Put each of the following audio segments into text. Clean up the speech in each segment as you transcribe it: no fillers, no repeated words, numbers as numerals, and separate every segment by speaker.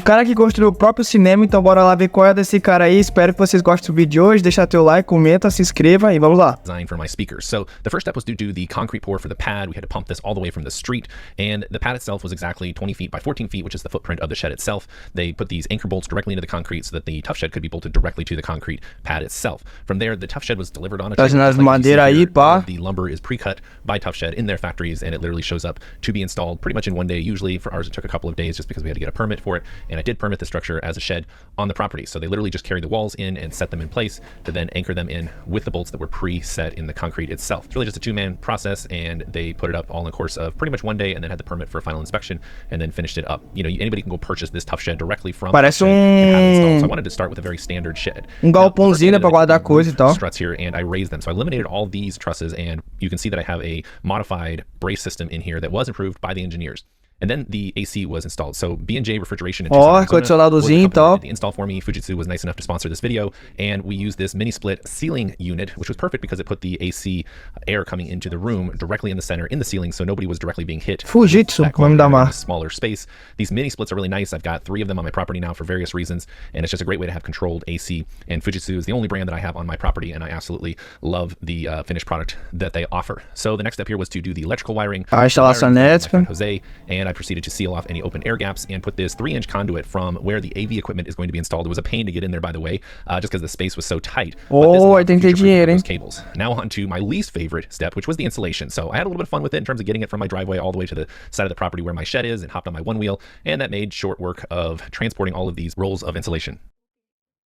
Speaker 1: O cara que construiu o próprio cinema, então bora lá ver qual é desse cara aí. Espero que vocês gostem do vídeo de hoje. Deixa teu like, comenta, se inscreva e vamos lá.
Speaker 2: Design for my speakers. So the first step was to do the concrete pour for the pad. We had to pump this all the way from the street, and the pad itself was exactly 20 feet by 14 feet, which is the footprint of the shed itself. They put these anchor bolts directly into the concrete so that the tough shed could be bolted directly to the concrete pad itself. From there, the tough shed was delivered on a
Speaker 1: Trazendo as madeiras aí, pá.
Speaker 2: The lumber is pre-cut by Tough Shed in their factories, and it literally shows up to be installed pretty much in one day. Usually for ours, it took a couple of days just because we had to get a permit for it, and I did permit the structure as a shed on the property. So they literally just carried the walls in and set them in place to then anchor them in with the bolts that were pre-set in the concrete itself. It's really just a two-man process, and they put it up all in the course of pretty much one day, and then had the permit for a final inspection, and then finished it up. You know, anybody can go purchase this Tough Shed directly from
Speaker 1: Parece
Speaker 2: Tough Shed and have it installed. So I wanted to start with a very standard shed.
Speaker 1: Galpãozinho, né, pra guardar coisa e tal.
Speaker 2: Struts here, and I raised them. So I eliminated all these trusses, and you can see that I have a modified brace system in here that was improved by the engineers. And then the AC was installed. So B&J Refrigeration in Tucson, Arizona was the company that did the install for me. Fujitsu was nice enough to sponsor this video, and we used this mini split ceiling unit, which was perfect because it put the AC air coming into the room directly in the center in the ceiling, so nobody was directly being hit.
Speaker 1: Fujitsu, vamos dar uma.
Speaker 2: Smaller space. These mini splits are really nice. I've got 3 of them on my property now for various reasons, and it's just a great way to have controlled AC. And Fujitsu is the only brand that I have on my property, and I absolutely love the finished product that they offer. So the next step here was to do the electrical wiring.
Speaker 1: A instalação elétrica.
Speaker 2: Jose, and I proceeded to seal off any open air gaps and put this 3-inch conduit from where the AV equipment is going to be installed. It was a pain to get in there, by the way, just because the space was so tight.
Speaker 1: Oh, I think they did.
Speaker 2: Cables. Now on to my least favorite step, which was the insulation. So I had a little bit of fun with it in terms of getting it from my driveway all the way to the side of the property where my shed is, and hopped on my one wheel, and that made short work of transporting all of these rolls of insulation.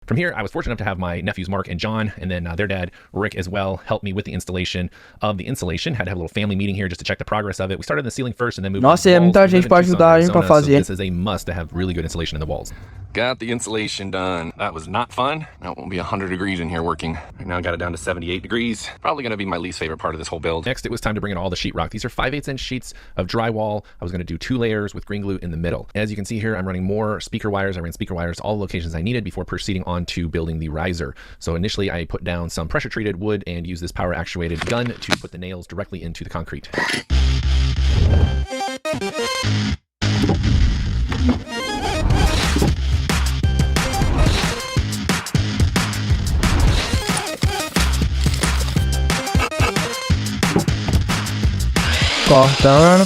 Speaker 2: From here, I was fortunate enough to have my nephews Mark and John, and then their dad Rick as well, help me with the installation of the insulation. Had to have a little family meeting here just to check the progress of it. We started in the ceiling first, and then moved.
Speaker 1: Nossa, é muita gente pra ajudar, hein, pra fazer.
Speaker 2: So this is a must to have really good insulation in the walls. Got the insulation done. That was not fun. Now it won't be 100 degrees in here working. Right now I got it down to 78 degrees. Probably going to be my least favorite part of this whole build. Next, it was time to bring in all the sheetrock. These are 5/8" sheets of drywall. I was going to do 2 layers with green glue in the middle. As you can see here, I'm running more speaker wires. I ran speaker wires all the locations I needed before proceeding on to building the riser. So initially I put down some pressure treated wood and used this power actuated gun to put the nails directly into the concrete.
Speaker 1: Cortando.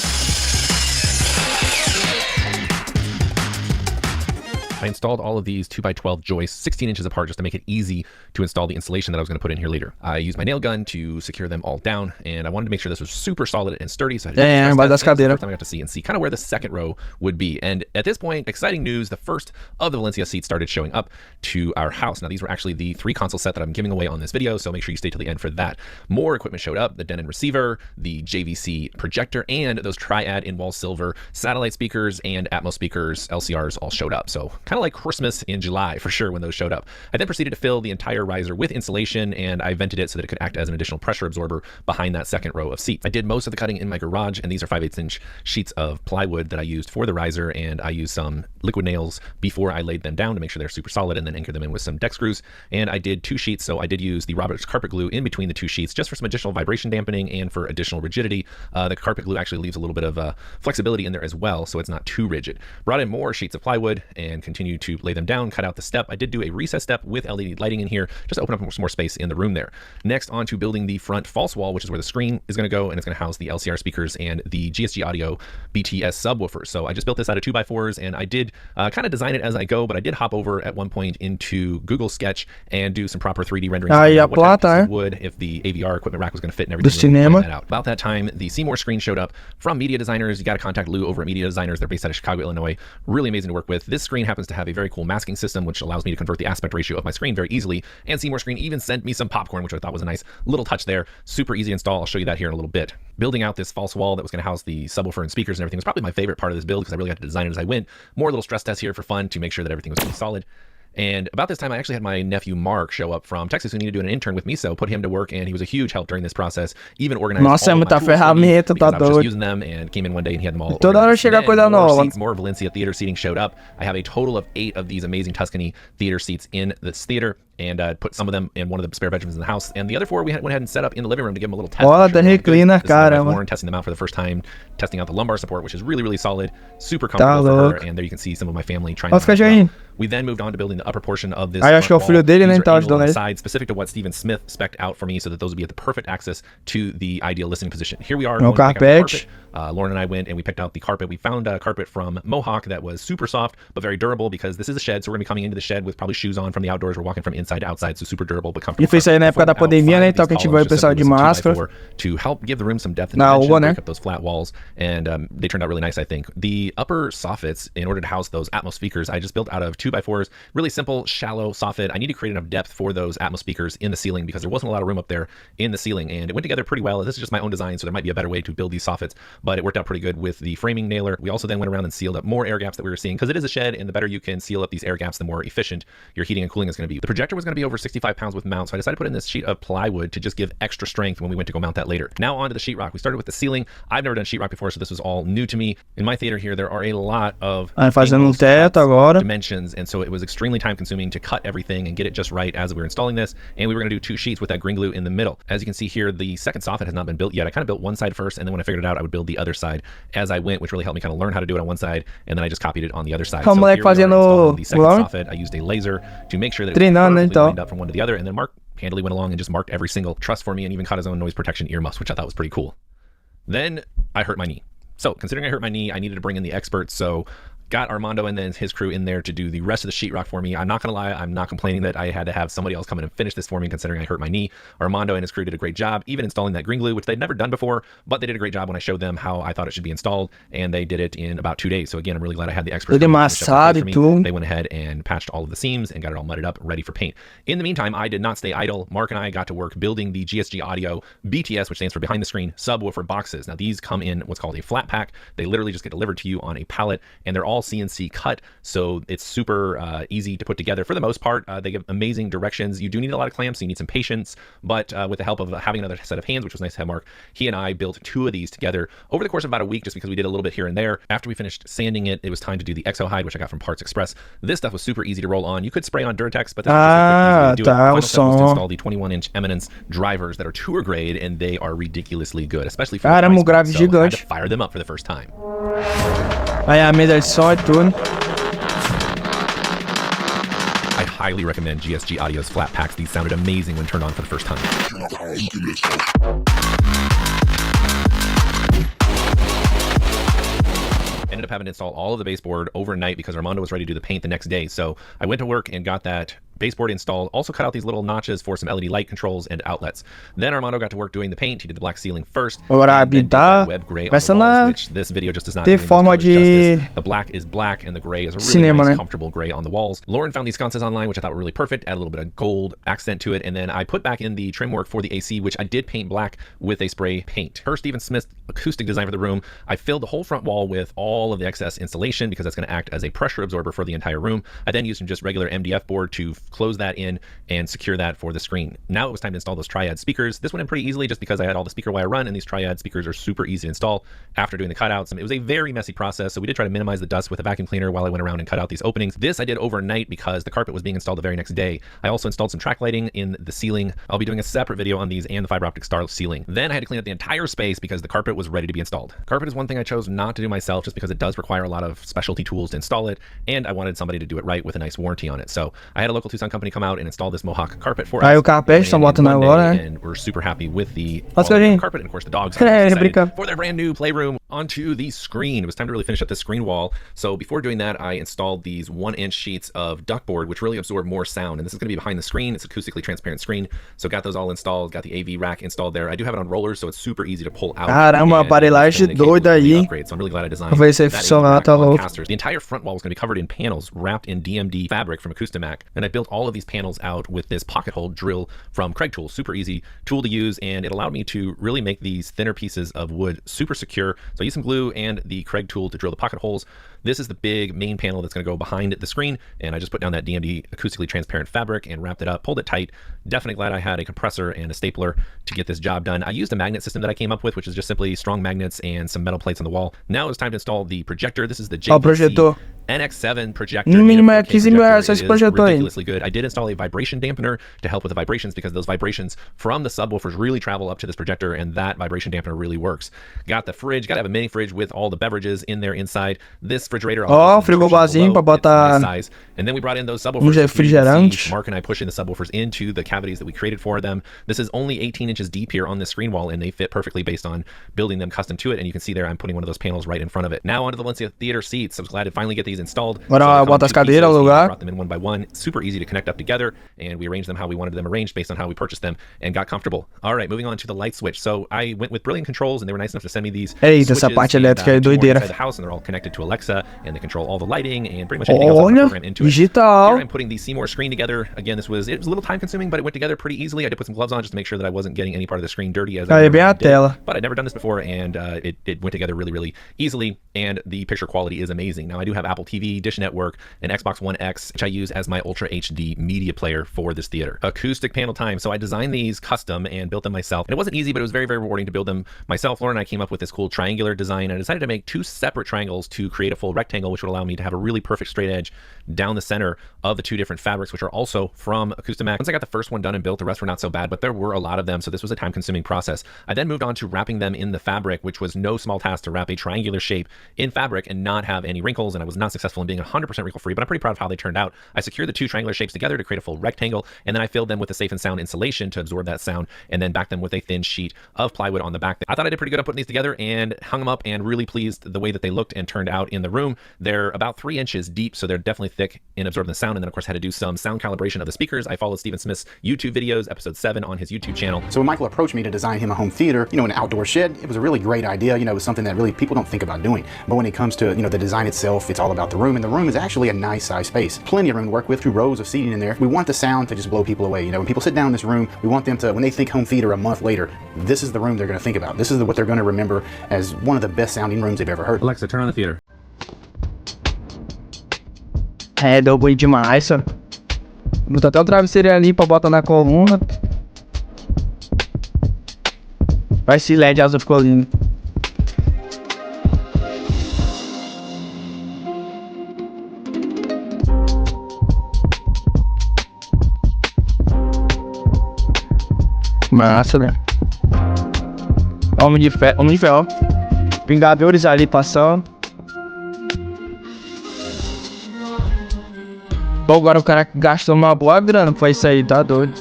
Speaker 2: I installed all of these 2x12 joists 16 inches apart just to make it easy to install the insulation that I was going to put in here later. I used my nail gun to secure them all down, and I wanted to make sure this was super solid and sturdy. So I
Speaker 1: vai das cadeiras.
Speaker 2: first time I got to see kind of where the second row would be. And at this point, exciting news, the first of the Valencia seats started showing up to our house. Now these were actually the 3 console set that I'm giving away on this video, so make sure you stay till the end for that. More equipment showed up, the Denon receiver, the JVC projector, and those Triad in-wall silver satellite speakers and Atmos speakers, LCRs all showed up. So kind of like Christmas in July for sure when those showed up. I then proceeded to fill the entire riser with insulation, and I vented it so that it could act as an additional pressure absorber behind that second row of seats. I did most of the cutting in my garage, and these are 5/8" sheets of plywood that I used for the riser, and I used some liquid nails before I laid them down to make sure they're super solid, and then anchored them in with some deck screws. And I did 2 sheets, so I did use the Robert's carpet glue in between the 2 sheets just for some additional vibration dampening and for additional rigidity. The carpet glue actually leaves a little bit of flexibility in there as well, so it's not too rigid. Brought in more sheets of plywood and continued to lay them down, cut out the step. I did do a recess step with LED lighting in here just to open up some more space in the room there. Next, on to building the front false wall, which is where the screen is going to go, and it's going to house the LCR speakers and the GSG Audio BTS subwoofer. So I just built this out of 2x4s, and I did kind of design it as I go, but I did hop over at one point into Google Sketch and do some proper 3D renderings. What type of wood, if the AVR equipment rack was going to fit and everything. That out. About that time, the Seymour screen showed up from Media Designers. You got to contact Lou over at Media Designers. They're based out of Chicago, Illinois. Really amazing to work with. This screen happens to have a very cool masking system, which allows me to convert the aspect ratio of my screen very easily. And Seymour Screen even sent me some popcorn, which I thought was a nice little touch there. Super easy to install. I'll show you that here in a little bit. Building out this false wall that was going to house the subwoofer and speakers and everything was probably my favorite part of this build because I really got to design it as I went. More little stress tests here for fun to make sure that everything was really solid. And about this time, I actually had my nephew Mark show up from Texas who needed to do an intern with me, so put him to work, and he was a huge help during this process. Even organized
Speaker 1: Nossa, é
Speaker 2: all of my
Speaker 1: muita
Speaker 2: tools for me,
Speaker 1: ferramenta, tá
Speaker 2: because I was just
Speaker 1: doido.
Speaker 2: using them, and came in one day and he had them all
Speaker 1: Toda hora
Speaker 2: organized.
Speaker 1: chega
Speaker 2: Then
Speaker 1: coisa
Speaker 2: more
Speaker 1: nova.
Speaker 2: seats, more Valencia theater seating showed up. I have a total of 8 of these amazing Tuscany theater seats in this theater, and put some of them in one of the spare bedrooms in the house, and the other 4 we went ahead and set up in the living room to give them a little test.
Speaker 1: Ó, da reclina, cara.
Speaker 2: Lauren testing them out for the first time, testing out the lumbar support, which is really, really solid, super comfortable for her, and there you can see some of my family trying
Speaker 1: Ó, fica
Speaker 2: them out. We then moved on to building the upper portion of this.
Speaker 1: Aí acho que é o filho dele, né? Então ajudando ele.
Speaker 2: Side, specific to what Stephen Smith spec'd out for me, so that those would be at the perfect access to the ideal listening position. Here we are.
Speaker 1: No carpet.
Speaker 2: Lauren and I went and we picked out the carpet. We found a carpet from Mohawk that was super soft but very durable, because this is a shed, so we're gonna be coming into the shed with probably shoes on from the outdoors. We're walking from inside to outside, so super durable but comfortable.
Speaker 1: E fez isso aí na época da pandemia, né? Então que a gente vai o pessoal de máscara.
Speaker 2: To help give the room some depth and
Speaker 1: Na
Speaker 2: dimension,
Speaker 1: rua, né?
Speaker 2: break up those flat walls, and they turned out really nice, I think. The upper soffits, in order to house those Atmos speakers, I just built out of 2x4s, really simple, shallow soffit. I need to create enough depth for those Atmos speakers in the ceiling, because there wasn't a lot of room up there in the ceiling, and it went together pretty well. This is just my own design, so there might be a better way to build these soffits, but it worked out pretty good with the framing nailer. We also then went around and sealed up more air gaps that we were seeing, because it is a shed, and the better you can seal up these air gaps, the more efficient your heating and cooling is going to be. The projector was going to be over 65 pounds with mount, so I decided to put in this sheet of plywood to just give extra strength when we went to go mount that later. Now on to the sheetrock. We started with the ceiling. I've never done sheetrock before, so this was all new to me. In my theater here, there are a lot of
Speaker 1: fazendo teto agora.
Speaker 2: Dimensions, and so it was extremely time consuming to cut everything and get it just right as we were installing this, and we were going to do 2 sheets with that green glue in the middle. As you can see here, the second soffit has not been built yet. I kind of built one side first, and then when I figured it out, I would build the other side as I went, which really helped me kind of learn how to do it on one side, and then I just copied it on the other side. So here we are installing the second soffit. I used a laser to make sure that it was perfectly lined up from one to the other, and then Mark handily went along and just marked every single truss for me, and even caught his own noise protection earmuffs, which I thought was pretty cool. Then I hurt my knee. So considering I hurt my knee, I needed to bring in the experts, so got Armando and then his crew in there to do the rest of the sheetrock for me. I'm not gonna lie, I'm not complaining that I had to have somebody else come in and finish this for me, considering I hurt my knee. Armando and his crew did a great job, even installing that green glue, which they'd never done before, but they did a great job when I showed them how I thought it should be installed, and they did it in about 2 days. So again, I'm really glad I had the experts. They went ahead and patched all of the seams and got it all mudded up, ready for paint. In the meantime, I did not stay idle. Mark and I got to work building the GSG Audio BTS, which stands for behind the screen subwoofer boxes. Now these come in what's called a flat pack. They literally just get delivered to you on a pallet, and they're all CNC cut, so it's super easy to put together for the most part. They give amazing directions. You do need a lot of clamps, so you need some patience, but with the help of having another set of hands, which was nice to have Mark, he and I built 2 of these together over the course of about a week, just because we did a little bit here and there. After we finished sanding it, it was time to do the exo hide, which I got from Parts Express. This stuff was super easy to roll on. You could spray on Durtex, but this was just a quick, easy to do it. Final step was to install the 21-inch Eminence drivers that are tour grade, and they are ridiculously good, especially for the price point. So I had to fire them up for the first time.
Speaker 1: Aí a mesa de som e tudo.
Speaker 2: I highly recommend GSG Audio's flat packs. These sounded amazing when turned on for the first time. Ended up having to install all of the baseboard overnight because Armando was ready to do the paint the next day. So I went to work and got that baseboard installed. Also cut out these little notches for some LED light controls and outlets. Then Armando got to work doing the paint. He did the black ceiling first.
Speaker 1: Agora habilitar
Speaker 2: vai
Speaker 1: lá
Speaker 2: which this video just does not
Speaker 1: ter forma de
Speaker 2: the black is black and the gray is a really
Speaker 1: cinema,
Speaker 2: nice,
Speaker 1: né?
Speaker 2: comfortable gray on the walls. Lauren found these sconces online, which I thought were really perfect. Add a little bit of gold accent to it, and then I put back in the trim work for the AC, which I did paint black with a spray paint. Per Stephen Smith's acoustic design for the room, I filled the whole front wall with all of the excess insulation, because that's going to act as a pressure absorber for the entire room. I then used some just regular MDF board to close that in and secure that for the screen. Now it was time to install those triad speakers. This went in pretty easily just because I had all the speaker wire run, and these triad speakers are super easy to install after doing the cutouts. And it was a very messy process, so we did try to minimize the dust with a vacuum cleaner while I went around and cut out these openings. This I did overnight because the carpet was being installed the very next day. I also installed some track lighting in the ceiling. I'll be doing a separate video on these and the fiber optic star ceiling. Then I had to clean up the entire space because the carpet was ready to be installed. Carpet is one thing I chose not to do myself, just because it does require a lot of specialty tools to install it, and I wanted somebody to do it right with a nice warranty on it. So I had a local Tucson company come out and install this Mohawk carpet for us.
Speaker 1: Aí o carpete estão botando agora, né?
Speaker 2: And we're super happy with the carpet, and of course the dogs for their brand new playroom. Onto the screen. It was time to really finish up the screen wall. So before doing that, I installed these 1-inch sheets of ductboard, which really absorb more sound. And this is going to be behind the screen. It's acoustically transparent screen. So got those all installed. Got the AV rack installed there. I do have it on rollers, so it's super easy to pull out.
Speaker 1: Caramba, aparelhagem doida aí.
Speaker 2: So I'm really glad I designed
Speaker 1: Vai ser funcionar, tá louco.
Speaker 2: The entire front wall was going to be covered in panels wrapped in DMD fabric from Acoustimac. And I built all of these panels out with this pocket hole drill from Craig Tool. Super easy tool to use, and it allowed me to really make these thinner pieces of wood super secure. So I used some glue and the Craig tool to drill the pocket holes. This is the big main panel that's going to go behind the screen, and I just put down that DMD acoustically transparent fabric and wrapped it up, pulled it tight. Definitely glad I had a compressor and a stapler to get this job done. I used a magnet system that I came up with, which is just simply strong magnets and some metal plates on the wall. Now it's time to install the projector. This is the JVC NX7 projector.
Speaker 1: No mínimo é 15 mil reais esse projetor aí.
Speaker 2: Ridiculously good. I did install a vibration dampener to help with the vibrations, because those vibrations from the subwoofers really travel up to this projector, and that vibration dampener really works. Got the fridge. Got to have a mini fridge with all the beverages in there inside. This refrigerator.
Speaker 1: Frigobarzinho pra botar
Speaker 2: size. And then we brought in those subwoofers.
Speaker 1: Refrigerante.
Speaker 2: Mark and I pushing the subwoofers into the cavities that we created for them. This is only 18 inches deep here on the screen wall, and they fit perfectly based on building them custom to it. And you can see there I'm putting one of those panels right in front of it. Now onto the Valencia Theater seats. I was glad to finally get these installed.
Speaker 1: Bota as cadeiras no lugar.
Speaker 2: Brought them in one by one. Super easy to connect up together, and we arranged them how we wanted them arranged based on how we purchased them and got comfortable. All right, moving on to the light switch. So I went with Brilliant Controls, and they were nice enough to send me these.
Speaker 1: Eita, essa parte elétrica é doideira.
Speaker 2: The house, and they're all connected to Alexa, and they control all the lighting and pretty much anything else I program into it.
Speaker 1: Digital.
Speaker 2: Here I'm putting the Seymour screen together. Again, it was a little time consuming, but it went together pretty easily. I had to put some gloves on just to make sure that I wasn't getting any part of the screen dirty as I did. But I'd never done this before, and it went together really, really easily, and the picture quality is amazing. Now I do have Apple TV, Dish Network, and Xbox One X, which I use as my Ultra HD media player for this theater. Acoustic panel time. So I designed these custom and built them myself. And it wasn't easy, but it was very, very rewarding to build them myself. Lauren and I came up with this cool triangular design. I decided to make two separate triangles to create a full rectangle, which would allow me to have a really perfect straight edge down the center of the two different fabrics, which are also from Acoustimac. Once I got the first one done and built, the rest were not so bad, but there were a lot of them, so this was a time-consuming process. I then moved on to wrapping them in the fabric, which was no small task to wrap a triangular shape in fabric and not have any wrinkles, and I was not successful in being 100% wrinkle-free, but I'm pretty proud of how they turned out. I secured the two triangular shapes together to create a full rectangle, and then I filled them with a safe and sound insulation to absorb that sound, and then backed them with a thin sheet of plywood on the back. I thought I did pretty good on putting these together and hung them up, and really pleased the way that they looked and turned out in the room. They're about 3 inches deep, so they're definitely thick in absorbing the sound, and then of course had to do some sound calibration of the speakers. I followed Stephen Smith's YouTube videos, episode 7 on his YouTube channel.
Speaker 3: So when Michael approached me to design him a home theater, an outdoor shed, it was a really great idea. It was something that really people don't think about doing. But when it comes to, the design itself, it's all about the room, and the room is actually a nice size space. Plenty of room to work with, 2 rows of seating in there. We want the sound to just blow people away. When people sit down in this room, we want them to, when they think home theater a month later, this is the room they're going to think about. This is what they're going to remember as one of the best sounding rooms they've ever heard.
Speaker 2: Alexa, turn on the theater.
Speaker 1: É, deu boi demais, só. Botou até o travesseiro ali pra botar na coluna. Vai, esse LED azul ficou lindo. Massa, né? Homem de ferro, ó. Vingadores ali passando. Bom, agora o cara gastou uma boa grana pra isso aí, tá doido.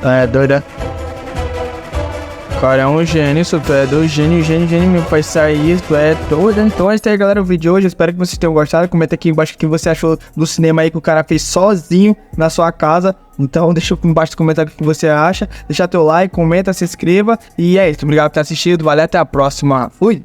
Speaker 1: É doido, é? O cara é um gênio, isso tu é do gênio mesmo pra sair isso, tu é doido. Então é isso aí, galera, o vídeo de hoje, espero que vocês tenham gostado. Comenta aqui embaixo o que você achou do cinema aí que o cara fez sozinho na sua casa. Então deixa aqui embaixo no comentário o que você acha, deixa teu like, comenta, se inscreva. E é isso, obrigado por ter assistido, valeu, até a próxima, fui!